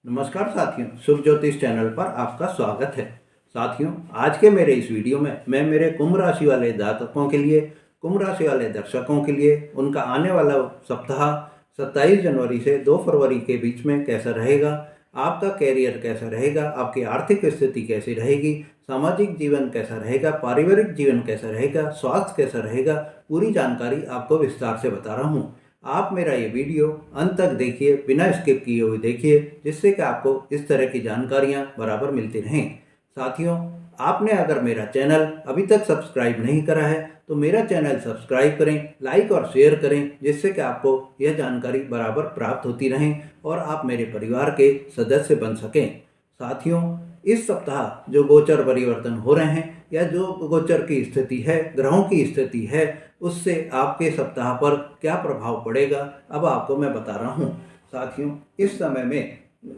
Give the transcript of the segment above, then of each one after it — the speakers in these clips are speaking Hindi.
नमस्कार साथियों, शुभ ज्योतिष चैनल पर आपका स्वागत है। साथियों, आज के मेरे इस वीडियो में मैं मेरे कुंभ राशि वाले जातकों के लिए, कुंभ राशि वाले दर्शकों के लिए उनका आने वाला सप्ताह 27 जनवरी से 2 फरवरी के बीच में कैसा रहेगा, आपका कैरियर कैसा रहेगा, आपकी आर्थिक स्थिति कैसी रहेगी, सामाजिक जीवन कैसा रहेगा, पारिवारिक जीवन कैसा रहेगा, स्वास्थ्य कैसा रहेगा, पूरी जानकारी आपको विस्तार से बता रहा हूँ। आप मेरा ये वीडियो अंत तक देखिए, बिना स्किप किए हुए देखिए, जिससे कि आपको इस तरह की जानकारियाँ बराबर मिलती रहें। साथियों, आपने अगर मेरा चैनल अभी तक सब्सक्राइब नहीं करा है तो मेरा चैनल सब्सक्राइब करें, लाइक और शेयर करें, जिससे कि आपको यह जानकारी बराबर प्राप्त होती रहें और आप मेरे परिवार के सदस्य बन सकें। साथियों, इस सप्ताह जो गोचर परिवर्तन हो रहे हैं या जो गोचर की स्थिति है, ग्रहों की स्थिति है, उससे आपके सप्ताह पर क्या प्रभाव पड़ेगा अब आपको मैं बता रहा हूँ। साथियों, इस समय में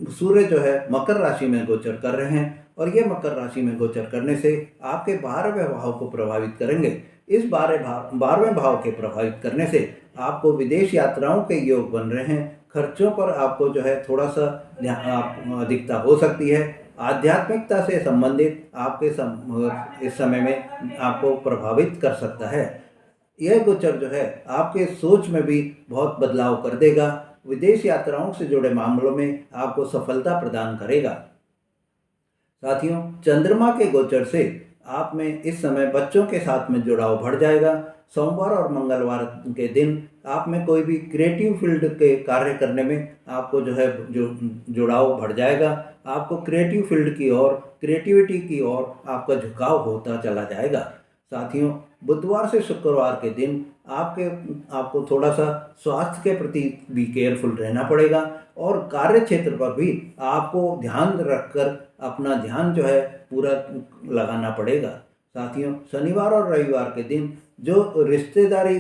सूर्य जो है मकर राशि में गोचर कर रहे हैं और ये मकर राशि में गोचर करने से आपके 12वें भाव को प्रभावित करेंगे। इस 12वें भाव के प्रभावित करने से आपको विदेश यात्राओं के योग बन रहे हैं। खर्चों पर आपको जो है थोड़ा सा अधिकता हो सकती है। आध्यात्मिकता से संबंधित इस समय में आपको प्रभावित कर सकता है। यह गोचर जो है आपके सोच में भी बहुत बदलाव कर देगा। विदेश यात्राओं से जुड़े मामलों में आपको सफलता प्रदान करेगा। साथियों, चंद्रमा के गोचर से आप में इस समय बच्चों के साथ में जुड़ाव बढ़ जाएगा। सोमवार और मंगलवार के दिन आप में कोई भी क्रिएटिव फील्ड के कार्य करने में आपको जो है जुड़ाव बढ़ जाएगा। आपको क्रिएटिव फील्ड की ओर, क्रिएटिविटी की ओर आपका झुकाव होता चला जाएगा। साथियों, बुधवार से शुक्रवार के दिन आपको थोड़ा सा स्वास्थ्य के प्रति भी केयरफुल रहना पड़ेगा और कार्य क्षेत्र पर भी आपको ध्यान रखकर अपना ध्यान जो है पूरा लगाना पड़ेगा। साथियों, शनिवार और रविवार के दिन जो रिश्तेदारी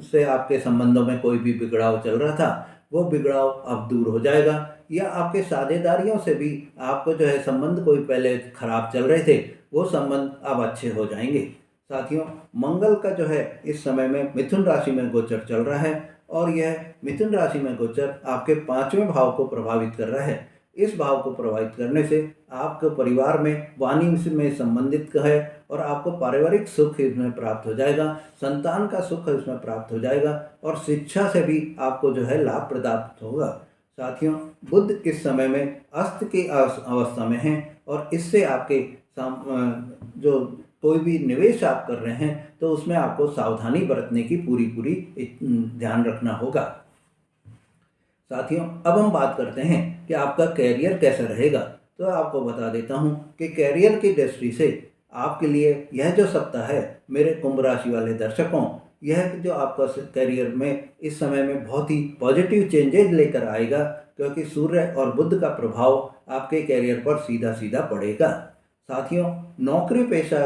से आपके संबंधों में कोई भी बिगड़ाव चल रहा था, वो बिगड़ाव अब दूर हो जाएगा। या आपके साझेदारियों से भी आपको जो है संबंध कोई पहले खराब चल रहे थे, वो संबंध अब अच्छे हो जाएंगे। साथियों, मंगल का जो है इस समय में मिथुन राशि में गोचर चल रहा है और यह मिथुन राशि में गोचर आपके 5वें भाव को प्रभावित कर रहा है। इस भाव को प्रभावित करने से आपके परिवार में वाणी में संबंधित है और आपको पारिवारिक सुख इसमें प्राप्त हो जाएगा, संतान का सुख इसमें प्राप्त हो जाएगा और शिक्षा से भी आपको जो है लाभ प्राप्त होगा। साथियों, बुध इस समय में अस्त की अवस्था में है और इससे आपके जो कोई भी निवेश आप कर रहे हैं तो उसमें आपको सावधानी बरतने की पूरी ध्यान रखना होगा। साथियों, अब हम बात करते हैं कि आपका कैरियर कैसा रहेगा। तो आपको बता देता हूं कि कैरियर की दृष्टि से आपके लिए यह जो सप्ताह है मेरे कुंभ राशि वाले दर्शकों, यह जो आपका कैरियर में इस समय में बहुत ही पॉजिटिव चेंजेस लेकर आएगा, क्योंकि सूर्य और बुध का प्रभाव आपके कैरियर पर सीधा सीधा पड़ेगा। साथियों, नौकरी पेशा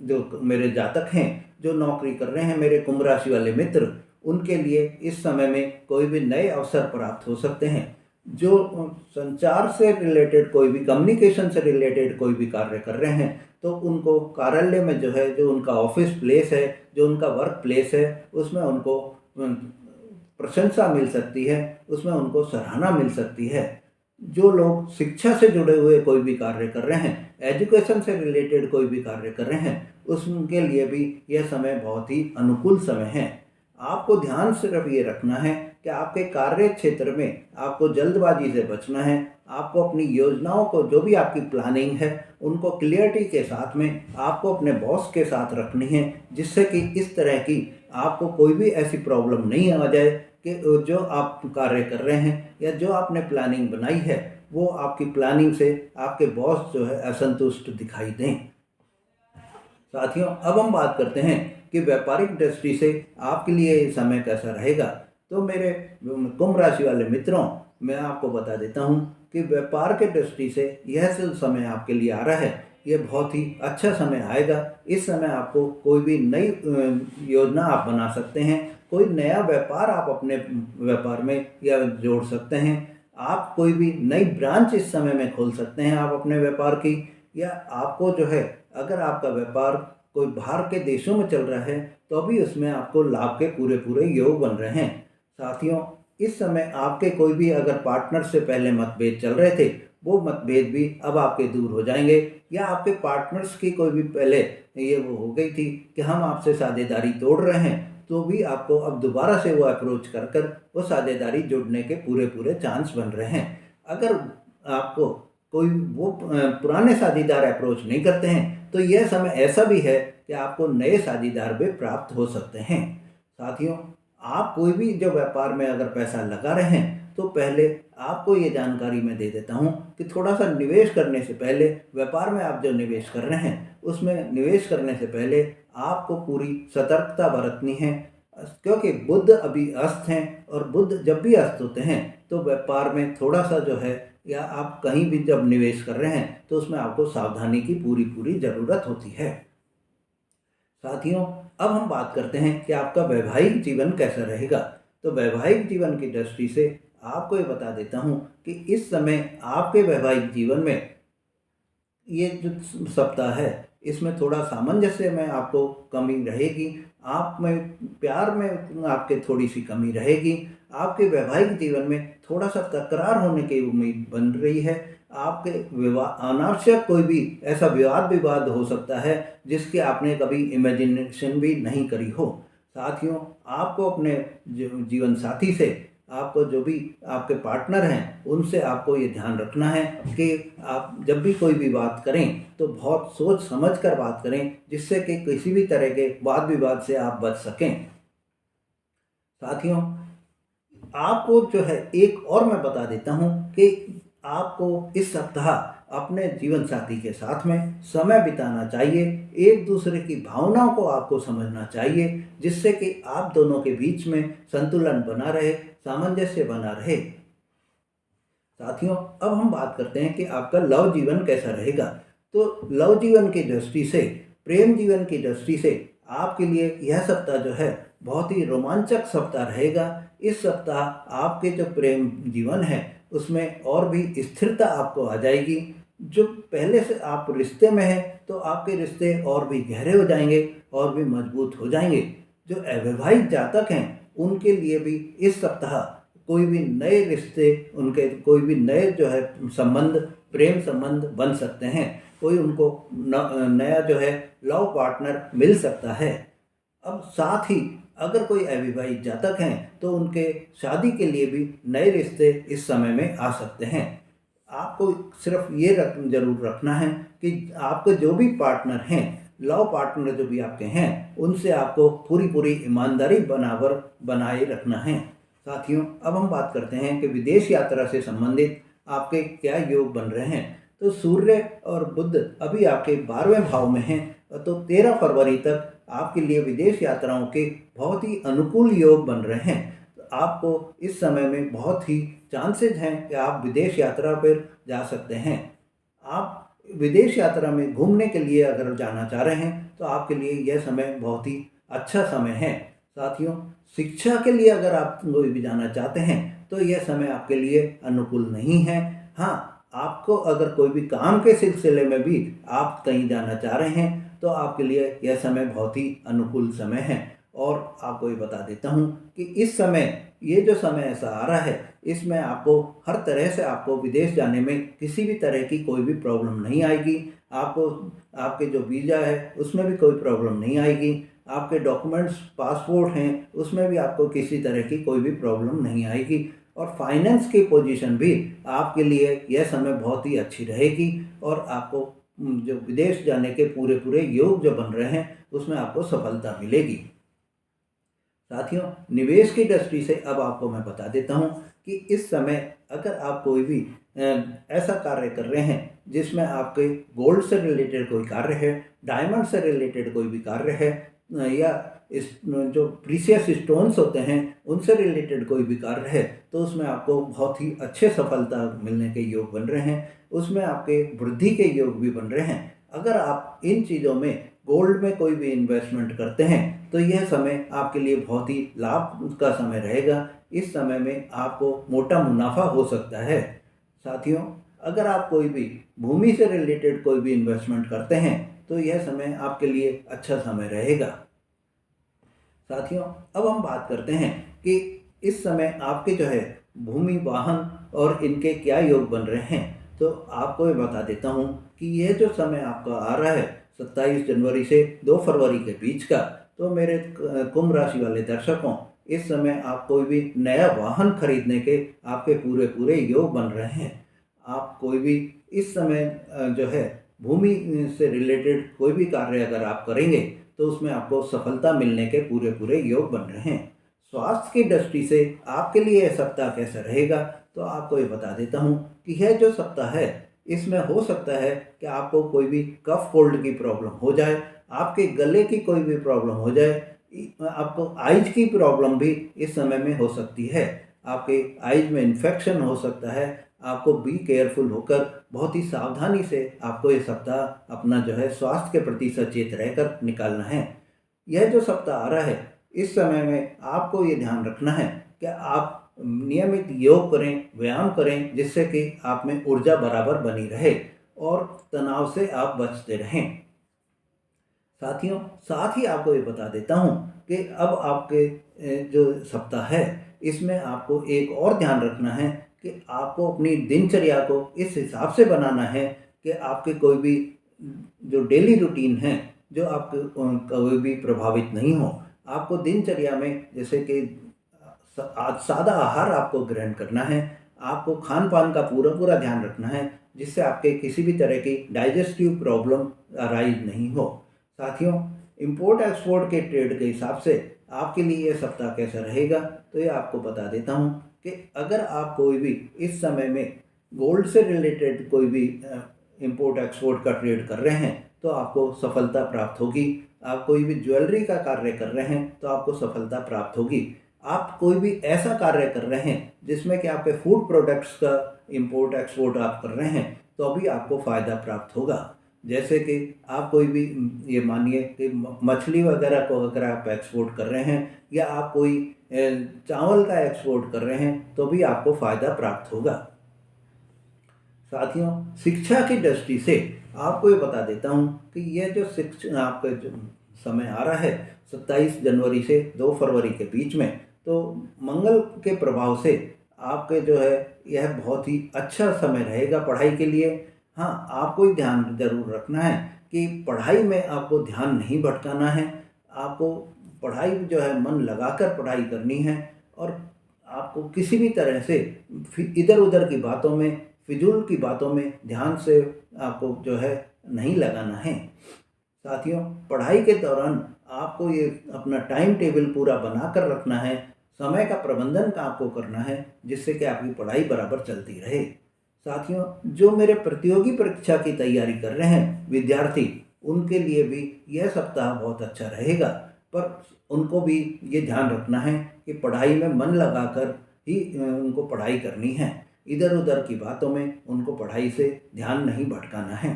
जो मेरे जातक हैं, जो नौकरी कर रहे हैं, मेरे कुंभ राशि वाले मित्र, उनके लिए इस समय में कोई भी नए अवसर प्राप्त हो सकते हैं। जो संचार से रिलेटेड कोई भी, कम्युनिकेशन से रिलेटेड कोई भी कार्य कर रहे हैं, तो उनको कार्यालय में जो है, जो उनका ऑफिस प्लेस है, जो उनका वर्क प्लेस है, उसमें उनको प्रशंसा मिल सकती है, उसमें उनको सराहना मिल सकती है। जो लोग शिक्षा से जुड़े हुए कोई भी कार्य कर रहे हैं, एजुकेशन से रिलेटेड कोई भी कार्य कर रहे हैं, उसके लिए भी यह समय बहुत ही अनुकूल समय है। आपको ध्यान सिर्फ ये रखना है कि आपके कार्य क्षेत्र में आपको जल्दबाजी से बचना है। आपको अपनी योजनाओं को, जो भी आपकी प्लानिंग है, उनको क्लियरिटी के साथ में आपको अपने बॉस के साथ रखनी है, जिससे कि इस तरह की आपको कोई भी ऐसी प्रॉब्लम नहीं आ जाए कि जो आप कार्य कर रहे हैं या जो आपने प्लानिंग बनाई है, वो आपकी प्लानिंग से आपके बॉस जो है असंतुष्ट दिखाई दें। साथियों, अब हम बात करते हैं कि व्यापारिक दृष्टि से आपके लिए ये समय कैसा रहेगा। तो मेरे कुंभ राशि वाले मित्रों, मैं आपको बता देता हूं कि व्यापार के दृष्टि से यह जो समय आपके लिए आ रहा है, ये बहुत ही अच्छा समय आएगा। इस समय आपको कोई भी नई योजना आप बना सकते हैं, कोई नया व्यापार आप अपने व्यापार में या जोड़ सकते हैं। आप कोई भी नई ब्रांच इस समय में खोल सकते हैं आप अपने व्यापार की। या आपको जो है, अगर आपका व्यापार कोई बाहर के देशों में चल रहा है, तो भी उसमें आपको लाभ के पूरे योग बन रहे हैं। साथियों, इस समय आपके कोई भी अगर पार्टनर से पहले मतभेद चल रहे थे, वो मतभेद भी अब आपके दूर हो जाएंगे। या आपके पार्टनर्स की कोई भी पहले ये वो हो गई थी कि हम आपसे साझेदारी तोड़ रहे हैं, तो भी आपको अब दोबारा से वो अप्रोच कर कर वो साझेदारी जुड़ने के पूरे पूरे चांस बन रहे हैं। अगर आपको कोई वो पुराने साझेदार अप्रोच नहीं करते हैं, तो यह समय ऐसा भी है कि आपको नए साझेदार भी प्राप्त हो सकते हैं। साथियों, आप कोई भी जो व्यापार में अगर पैसा लगा रहे हैं, तो पहले आपको ये जानकारी मैं दे देता हूँ कि थोड़ा सा निवेश करने से पहले, व्यापार में आप जो निवेश कर रहे हैं उसमें निवेश करने से पहले आपको पूरी सतर्कता बरतनी है। क्योंकि बुध अभी अस्त हैं, और बुध जब भी अस्त होते हैं तो व्यापार में थोड़ा सा जो है, या आप कहीं भी जब निवेश कर रहे हैं तो उसमें आपको सावधानी की पूरी पूरी ज़रूरत होती है। साथियों, अब हम बात करते हैं कि आपका वैवाहिक जीवन कैसा रहेगा। तो वैवाहिक जीवन की दृष्टि से आपको ये बता देता हूँ कि इस समय आपके वैवाहिक जीवन में ये जो सप्ताह है, इसमें थोड़ा सामंजस्य में आपको कमी रहेगी। आप में प्यार में आपके थोड़ी सी कमी रहेगी। आपके वैवाहिक जीवन में थोड़ा सा तकरार होने की उम्मीद बन रही है। आपके विवाह अनावश्यक कोई भी ऐसा विवाद हो सकता है जिसकी आपने कभी इमेजिनेशन भी नहीं करी हो। साथियों, आपको अपने जीवन साथी से, आपको जो भी आपके पार्टनर हैं उनसे आपको ये ध्यान रखना है कि आप जब भी कोई भी बात करें तो बहुत सोच समझ कर बात करें, जिससे कि किसी भी तरह के वाद विवाद से आप बच सकें। साथियों, आपको जो है एक और मैं बता देता हूँ कि आपको इस सप्ताह अपने जीवन साथी के साथ में समय बिताना चाहिए। एक दूसरे की भावनाओं को आपको समझना चाहिए, जिससे कि आप दोनों के बीच में संतुलन बना रहे, सामंजस्य बना रहे। साथियों, अब हम बात करते हैं कि आपका लव जीवन कैसा रहेगा। तो लव जीवन की दृष्टि से, प्रेम जीवन की दृष्टि से आपके लिए यह सप्ताह जो है बहुत ही रोमांचक सप्ताह रहेगा। इस सप्ताह आपके जो प्रेम जीवन है उसमें और भी स्थिरता आपको आ जाएगी। जो पहले से आप रिश्ते में हैं तो आपके रिश्ते और भी गहरे हो जाएंगे और भी मजबूत हो जाएंगे। जो अविवाहित जातक हैं उनके लिए भी इस सप्ताह कोई भी नए रिश्ते, उनके कोई भी नए जो है संबंध, प्रेम संबंध बन सकते हैं। कोई उनको नया जो है लव पार्टनर मिल सकता है। अब साथ ही अगर कोई अविवाहित जातक हैं तो उनके शादी के लिए भी नए रिश्ते इस समय में आ सकते हैं। आपको सिर्फ ये जरूर रखना है कि आपके जो भी पार्टनर हैं, लव पार्टनर जो भी आपके हैं, उनसे आपको पूरी पूरी ईमानदारी बनाए रखना है। साथियों, अब हम बात करते हैं कि विदेश यात्रा से संबंधित आपके क्या योग बन रहे हैं। तो सूर्य और बुध अभी आपके 12वें भाव में हैं, तो 13 फरवरी तक आपके लिए विदेश यात्राओं के बहुत ही अनुकूल योग बन रहे हैं। तो आपको इस समय में बहुत ही चांसेज हैं कि आप विदेश यात्रा पर जा सकते हैं। आप विदेश यात्रा में घूमने के लिए अगर जाना चाह रहे हैं तो आपके लिए यह समय बहुत ही अच्छा समय है। साथियों, शिक्षा के लिए अगर आप कोई भी जाना चाहते हैं तो यह समय आपके लिए अनुकूल नहीं है। हाँ, आपको अगर कोई भी काम के सिलसिले में भी आप कहीं जाना चाह रहे हैं तो आपके लिए यह समय बहुत ही अनुकूल समय है। और आपको ये बता देता हूँ कि इस समय, ये जो समय ऐसा आ रहा है, इसमें आपको हर तरह से आपको विदेश जाने में किसी भी तरह की कोई भी प्रॉब्लम नहीं आएगी। आपको आपके जो वीज़ा है उसमें भी कोई प्रॉब्लम नहीं आएगी। आपके डॉक्यूमेंट्स, पासपोर्ट हैं, उसमें भी आपको किसी तरह की कोई भी प्रॉब्लम नहीं आएगी। और फाइनेंस की पोजीशन भी आपके लिए यह समय बहुत ही अच्छी रहेगी। और आपको जो विदेश जाने के पूरे पूरे योग जो बन रहे हैं उसमें आपको सफलता मिलेगी। साथियों, निवेश की दृष्टि से अब आपको मैं बता देता हूं कि इस समय अगर आप कोई भी ऐसा कार्य कर रहे हैं जिसमें आपके गोल्ड से रिलेटेड कोई कार्य है, डायमंड से रिलेटेड कोई भी कार्य है, या इस जो प्रीशियस स्टोन्स होते हैं उनसे रिलेटेड कोई भी कार्य है, तो उसमें आपको बहुत ही अच्छे सफलता मिलने के योग बन रहे हैं। उसमें आपके वृद्धि के योग भी बन रहे हैं। अगर आप इन चीज़ों में, गोल्ड में कोई भी इन्वेस्टमेंट करते हैं तो यह समय आपके लिए बहुत ही लाभ का समय रहेगा। इस समय में आपको मोटा मुनाफा हो सकता है। साथियों, अगर आप कोई भी भूमि से रिलेटेड कोई भी इन्वेस्टमेंट करते हैं तो यह समय आपके लिए अच्छा समय रहेगा। साथियों, अब हम बात करते हैं कि इस समय आपके जो है भूमि, वाहन और इनके क्या योग बन रहे हैं, तो आपको मैं बता देता हूँ कि यह जो समय आपका आ रहा है 27 जनवरी से 2 फरवरी के बीच का, तो मेरे कुंभ राशि वाले दर्शकों, इस समय आप कोई भी नया वाहन खरीदने के आपके पूरे पूरे योग बन रहे हैं। आप कोई भी इस समय जो है भूमि से रिलेटेड कोई भी कार्य अगर आप करेंगे तो उसमें आपको सफलता मिलने के पूरे पूरे योग बन रहे हैं। स्वास्थ्य की दृष्टि से आपके लिए यह सप्ताह कैसा रहेगा, तो आपको ये बता देता हूँ कि यह जो सप्ताह है इसमें हो सकता है कि आपको कोई भी कफ कोल्ड की प्रॉब्लम हो जाए, आपके गले की कोई भी प्रॉब्लम हो जाए, आपको आइज की प्रॉब्लम भी इस समय में हो सकती है। आपके आइज में इन्फेक्शन हो सकता है। आपको बी केयरफुल होकर बहुत ही सावधानी से आपको ये सप्ताह अपना जो है स्वास्थ्य के प्रति सचेत रहकर निकालना है। यह जो सप्ताह आ रहा है इस समय में आपको ये ध्यान रखना है कि आप नियमित योग करें, व्यायाम करें, जिससे कि आप में ऊर्जा बराबर बनी रहे और तनाव से आप बचते रहें। साथियों, साथ ही आपको ये बता देता हूँ कि अब आपके जो सप्ताह है इसमें आपको एक और ध्यान रखना है कि आपको अपनी दिनचर्या को इस हिसाब से बनाना है कि आपके कोई भी जो डेली रूटीन है जो आपके कोई भी प्रभावित नहीं हो। आपको दिनचर्या में जैसे कि आज सादा आहार आपको ग्रहण करना है। आपको खान पान का पूरा पूरा ध्यान रखना है जिससे आपके किसी भी तरह की डाइजेस्टिव प्रॉब्लम अराइज नहीं हो। साथियों, इंपोर्ट एक्सपोर्ट के ट्रेड के हिसाब से आपके लिए ये सप्ताह कैसा रहेगा, तो ये आपको बता देता हूँ कि अगर आप कोई भी इस समय में गोल्ड से रिलेटेड कोई भी इंपोर्ट एक्सपोर्ट का ट्रेड कर रहे हैं तो आपको सफलता प्राप्त होगी। आप कोई भी ज्वेलरी का कार्य कर रहे हैं तो आपको सफलता प्राप्त होगी। आप कोई भी ऐसा कार्य कर रहे हैं जिसमें कि आपके फूड प्रोडक्ट्स का इंपोर्ट एक्सपोर्ट आप कर रहे हैं तो अभी आपको फ़ायदा प्राप्त होगा। जैसे कि आप कोई भी ये मानिए कि मछली वगैरह को अगर आप एक्सपोर्ट कर रहे हैं या आप कोई चावल का एक्सपोर्ट कर रहे हैं तो भी आपको फ़ायदा प्राप्त होगा। साथियों, शिक्षा की दृष्टि से आपको ये बता देता हूँ कि यह जो शिक्षा आपका जो समय आ रहा है 27 जनवरी से 2 फरवरी के बीच में, तो मंगल के प्रभाव से आपके जो है यह बहुत ही अच्छा समय रहेगा पढ़ाई के लिए। हाँ, आपको ही ध्यान जरूर रखना है कि पढ़ाई में आपको ध्यान नहीं भटकाना है। आपको पढ़ाई जो है मन लगाकर पढ़ाई करनी है और आपको किसी भी तरह से इधर उधर की बातों में, फिजूल की बातों में ध्यान से आपको जो है नहीं लगाना है। साथियों, पढ़ाई के दौरान आपको ये अपना टाइम टेबल पूरा बना कर रखना है, समय का प्रबंधन का आपको करना है जिससे कि आपकी पढ़ाई बराबर चलती रहे। साथियों, जो मेरे प्रतियोगी परीक्षा की तैयारी कर रहे हैं विद्यार्थी, उनके लिए भी यह सप्ताह बहुत अच्छा रहेगा, पर उनको भी ये ध्यान रखना है कि पढ़ाई में मन लगाकर ही उनको पढ़ाई करनी है। इधर उधर की बातों में उनको पढ़ाई से ध्यान नहीं भटकाना है।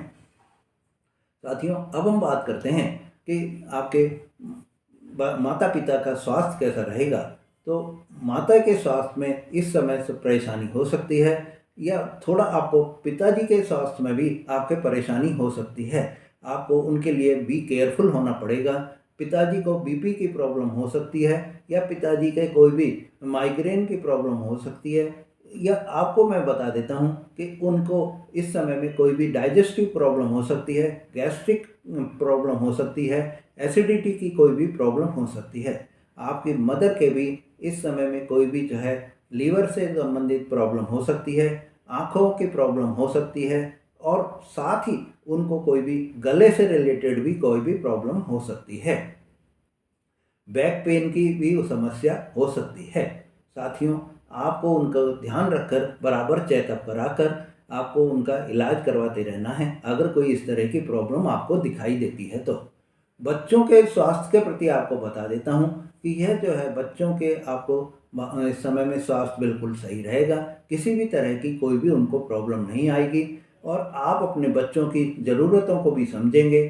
साथियों, अब हम बात करते हैं कि आपके माता पिता का स्वास्थ्य कैसा रहेगा। तो माता के स्वास्थ्य में इस समय से परेशानी हो सकती है या थोड़ा आपको पिताजी के स्वास्थ्य में भी आपके परेशानी हो सकती है। आपको उनके लिए बी केयरफुल होना पड़ेगा। पिताजी को बीपी की प्रॉब्लम हो सकती है या पिताजी के कोई भी माइग्रेन की प्रॉब्लम हो सकती है, या आपको मैं बता देता हूँ कि उनको इस समय में कोई भी डाइजेस्टिव प्रॉब्लम हो सकती है, गैस्ट्रिक प्रॉब्लम हो सकती है, एसिडिटी की कोई भी प्रॉब्लम हो सकती है। आपकी मदर के भी इस समय में कोई भी जो है लीवर से संबंधित प्रॉब्लम हो सकती है, आँखों की प्रॉब्लम हो सकती है और साथ ही उनको कोई भी गले से रिलेटेड भी कोई भी प्रॉब्लम हो सकती है। बैक पेन की भी समस्या हो सकती है। साथियों, आपको उनका ध्यान रखकर बराबर चेकअप कराकर आपको उनका इलाज करवाते रहना है अगर कोई इस तरह की प्रॉब्लम आपको दिखाई देती है तो। बच्चों के स्वास्थ्य के प्रति आपको बता देता हूँ कि यह जो है बच्चों के आपको इस समय में स्वास्थ्य बिल्कुल सही रहेगा। किसी भी तरह की कोई भी उनको प्रॉब्लम नहीं आएगी और आप अपने बच्चों की ज़रूरतों को भी समझेंगे,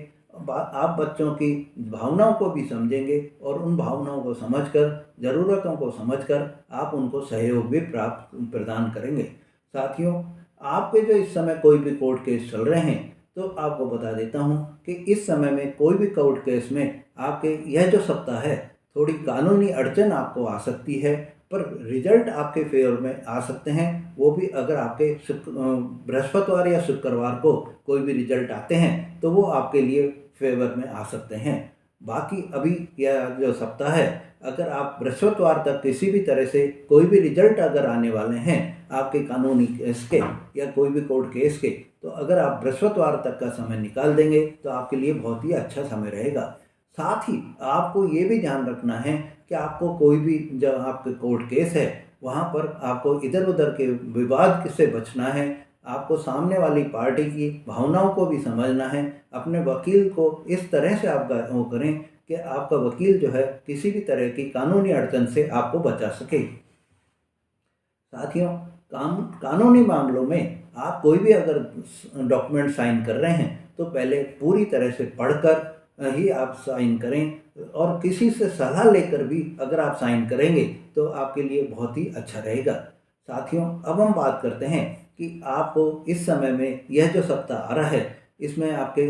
आप बच्चों की भावनाओं को भी समझेंगे और उन भावनाओं को समझकर, ज़रूरतों को समझकर आप उनको सहयोग भी प्रदान करेंगे। साथियों, आपके जो इस समय कोई भी कोर्ट केस चल रहे हैं तो आपको बता देता हूँ कि इस समय में कोई भी कोर्ट केस में आपके यह जो सप्ताह है थोड़ी कानूनी अड़चन आपको आ सकती है, पर रिजल्ट आपके फेवर में आ सकते हैं, वो भी अगर आपके बृहस्पतिवार या शुक्रवार को कोई भी रिजल्ट आते हैं तो वो आपके लिए फेवर में आ सकते हैं। बाकी अभी यह जो सप्ताह है, अगर आप बृहस्पतिवार तक किसी भी तरह से कोई भी रिजल्ट अगर आने वाले हैं आपके कानूनी केस के या कोई भी कोर्ट केस के, तो अगर आप बृहस्पतिवार तक का समय निकाल देंगे तो आपके लिए बहुत ही अच्छा समय रहेगा। साथ ही आपको ये भी ध्यान रखना है कि आपको कोई भी जब आपके कोर्ट केस है वहाँ पर आपको इधर उधर के विवाद से बचना है। आपको सामने वाली पार्टी की भावनाओं को भी समझना है। अपने वकील को इस तरह से आप वो करें कि आपका वकील जो है किसी भी तरह की कानूनी अड़चन से आपको बचा सके। साथियों, कानूनी मामलों में आप कोई भी अगर डॉक्यूमेंट साइन कर रहे हैं तो पहले पूरी तरह से पढ़कर ही आप साइन करें, और किसी से सलाह लेकर भी अगर आप साइन करेंगे तो आपके लिए बहुत ही अच्छा रहेगा। साथियों, अब हम बात करते हैं कि आपको इस समय में यह जो सप्ताह आ रहा है इसमें आपके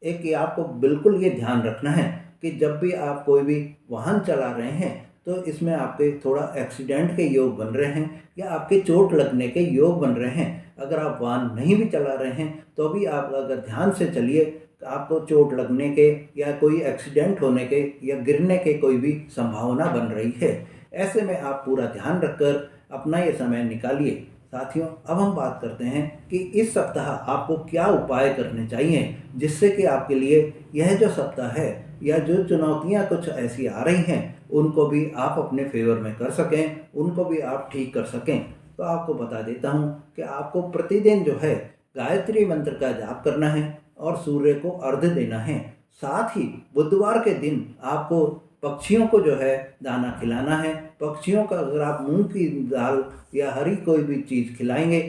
एक ये आपको बिल्कुल ये ध्यान रखना है कि जब भी आप कोई भी वाहन चला रहे हैं तो इसमें आपके थोड़ा एक्सीडेंट के योग बन रहे हैं या आपके चोट लगने के योग बन रहे हैं। अगर आप वाहन नहीं भी चला रहे हैं तो भी आप अगर ध्यान से चलिए, आपको चोट लगने के या कोई एक्सीडेंट होने के या गिरने के कोई भी संभावना बन रही है। ऐसे में आप पूरा ध्यान रखकर अपना ये समय निकालिए। साथियों, अब हम बात करते हैं कि इस सप्ताह आपको क्या उपाय करने चाहिए जिससे कि आपके लिए यह जो सप्ताह है या जो चुनौतियां कुछ ऐसी आ रही हैं उनको भी आप अपने फेवर में कर सकें, उनको भी आप ठीक कर सकें। तो आपको बता देता हूं कि आपको प्रतिदिन जो है गायत्री मंत्र का जाप करना है और सूर्य को अर्घ्य देना है। साथ ही बुधवार के दिन आपको पक्षियों को जो है दाना खिलाना है। पक्षियों का अगर आप मूंग की दाल या हरी कोई भी चीज़ खिलाएंगे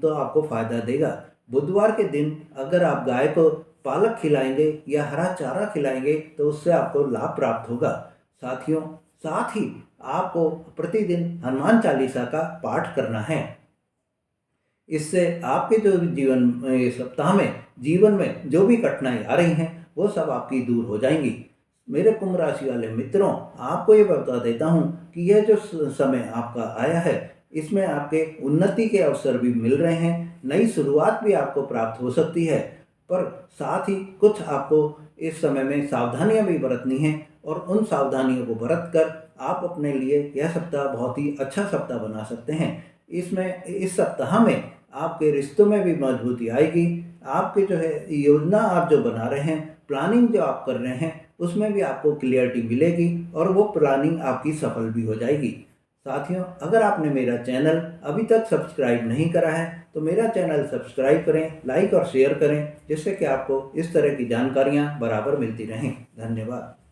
तो आपको फ़ायदा देगा। बुधवार के दिन अगर आप गाय को पालक खिलाएंगे या हरा चारा खिलाएंगे तो उससे आपको लाभ प्राप्त होगा। साथियों, साथ ही आपको प्रतिदिन हनुमान चालीसा का पाठ करना है। इससे आपके जो सप्ताह में जीवन में जो भी कठिनाई आ रही हैं वो सब आपकी दूर हो जाएंगी। मेरे कुंभ राशि वाले मित्रों, आपको ये बता देता हूँ कि यह जो समय आपका आया है इसमें आपके उन्नति के अवसर भी मिल रहे हैं, नई शुरुआत भी आपको प्राप्त हो सकती है। पर साथ ही कुछ आपको इस समय में सावधानियां भी बरतनी हैं और उन सावधानियों को बरत कर आप अपने लिए यह सप्ताह बहुत ही अच्छा सप्ताह बना सकते हैं। इस सप्ताह में आपके रिश्तों में भी मजबूती आएगी। आपके जो है योजना आप जो बना रहे हैं, प्लानिंग जो आप कर रहे हैं उसमें भी आपको क्लियरिटी मिलेगी और वो प्लानिंग आपकी सफल भी हो जाएगी। साथियों, अगर आपने मेरा चैनल अभी तक सब्सक्राइब नहीं करा है तो मेरा चैनल सब्सक्राइब करें, लाइक और शेयर करें, जिससे कि आपको इस तरह की जानकारियाँ बराबर मिलती रहें। धन्यवाद।